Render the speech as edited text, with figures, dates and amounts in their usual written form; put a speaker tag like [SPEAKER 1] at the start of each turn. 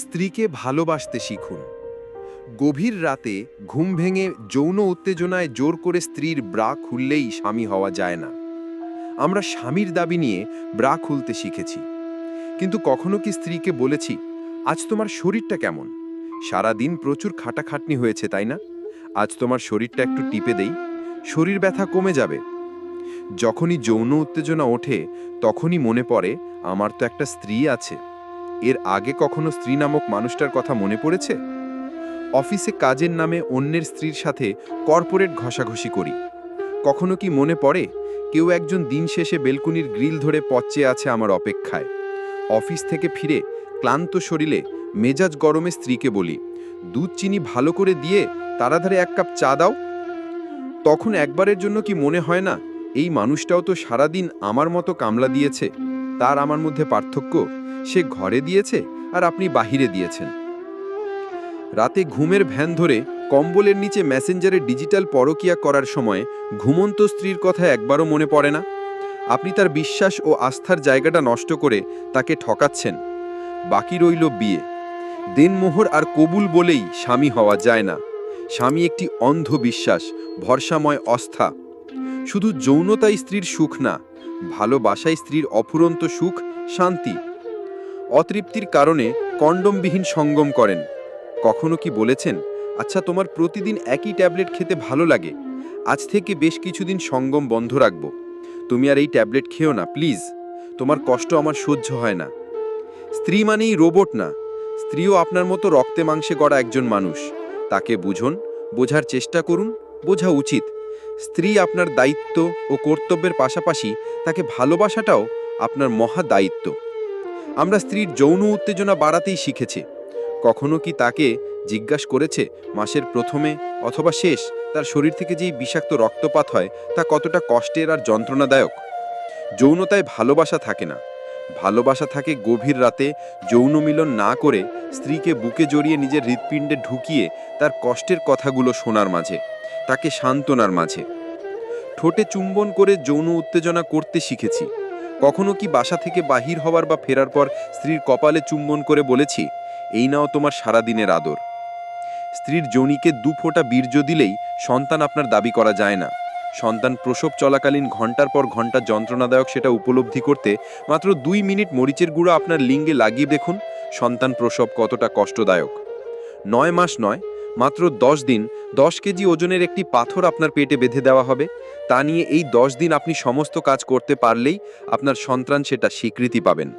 [SPEAKER 1] স্ত্রীকে ভালোবাসতে শিখুন। গভীর রাতে ঘুম ভেঙে যৌন উত্তেজনায় জোর করে স্ত্রীর ব্রা খুললেই স্বামী হওয়া যায় না। আমরা স্বামীর দাবি নিয়ে ব্রা খুলতে শিখেছি, কিন্তু কখনো কি স্ত্রীকে বলেছি, আজ তোমার শরীরটা কেমন? সারা দিন প্রচুর খাটাখাটনি হয়েছে, তাই না? আজ তোমার শরীরটা একটু টিপে দেই, শরীর ব্যথা কমে যাবে। যখনই যৌন উত্তেজনা ওঠে, তখনই মনে পড়ে আমার তো একটা স্ত্রী আছে। এর আগে কখনো স্ত্রী নামক মানুষটার কথা মনে পড়েছে? অফিসে কাজের নামে অন্যের স্ত্রীর সাথে কর্পোরেট ঘষাঘষি করি। কখনো কি মনে পড়ে কেউ একজন দিন শেষে বেলকুনির গ্রিল ধরে পচে আছে আমার অপেক্ষায়? অফিস থেকে ফিরে ক্লান্ত শরীরে মেজাজ গরমে স্ত্রীকে বলি, দুধ চিনি ভালো করে দিয়ে তাড়াতাড়ি এক কাপ চা দাও। তখন একবারের জন্য কি মনে হয় না, এই মানুষটাও তো সারাদিন আমার মতো কামলা দিয়েছে, তার আমার মধ্যে পার্থক্য সে ঘরে দিয়েছে আর আপনি বাহিরে দিয়েছেন। রাতে ঘুমের ভ্যান ধরে কম্বলের নিচে মেসেঞ্জারে ডিজিটাল পরকিয়া করার সময় ঘুমন্ত স্ত্রীর কথা একবারও মনে পড়ে না? আপনি তার বিশ্বাস ও আস্থার জায়গাটা নষ্ট করে তাকে ঠকাচ্ছেন। বাকি রইল বিয়ে। দেনমোহর আর কবুল বলেই স্বামী হওয়া যায় না। স্বামী একটি অন্ধ বিশ্বাস, ভরসাময় অস্থা। শুধু যৌনতাই স্ত্রীর সুখ না, ভালোবাসাই স্ত্রীর অফুরন্ত সুখ, শান্তি। অতৃপ্তির কারণে কন্ডমবিহীন সঙ্গম করেন। কখনো কি বলেছেন, আচ্ছা তোমার প্রতিদিন একই ট্যাবলেট খেতে ভালো লাগে, আজ থেকে বেশ কিছুদিন সঙ্গম বন্ধ রাখব, তুমি আর এই ট্যাবলেট খেও না প্লিজ, তোমার কষ্ট আমার সহ্য হয় না। স্ত্রী মানেই রোবট না, স্ত্রীও আপনার মতো রক্তে মাংসে গড়া একজন মানুষ। তাকে বুঝুন, বোঝার চেষ্টা করুন, বোঝা উচিত। স্ত্রী আপনার দায়িত্ব ও কর্তব্যের পাশাপাশি তাকে ভালোবাসাটাও আপনার মহা দায়িত্ব। আমরা স্ত্রীর যৌন উত্তেজনা বাড়াতেই শিখেছি। কখনো কি তাকে জিজ্ঞাসা করেছে মাসের প্রথমে অথবা শেষ তার শরীর থেকে যেই বিষাক্ত রক্তপাত হয় তা কতটা কষ্টের আর যন্ত্রণাদায়ক? যৌনতায় ভালোবাসা থাকে না, ভালোবাসা থাকে গভীর রাতে যৌন মিলন না করে স্ত্রীকে বুকে জড়িয়ে নিজের হৃৎপিণ্ডে ঢুকিয়ে তার কষ্টের কথাগুলো শোনার মাঝে, তাকে সান্ত্বনার মাঝে। ঠোঁটে চুম্বন করে যৌন উত্তেজনা করতে শিখেছি। কখনো কি বাসা থেকে বাহির হওয়ার বা ফেরার পর স্ত্রীর কপালে চুম্বন করে বলেছি, এই নাও তোমার সারাদিনের আদর? স্ত্রীর যৌনিকে দু ফোঁটা বীর্য দিলেই সন্তান আপনার দাবি করা যায় না। সন্তান প্রসব চলাকালীন ঘন্টার পর ঘন্টা যন্ত্রণাদায়ক সেটা উপলব্ধি করতে মাত্র 2 মিনিট মরিচের গুঁড়ো আপনার লিঙ্গে লাগিয়ে দেখুন সন্তান প্রসব কতটা কষ্টদায়ক। 9 মাস নয়, মাত্র 10 দিন 10 কেজি ওজনের একটি পাথর আপনার পেটে বেঁধে দেওয়া হবে। তা নিয়ে এই 10 দিন আপনি সমস্ত কাজ করতে পারলেই আপনার সন্তান সেটা স্বীকৃতি পাবেন।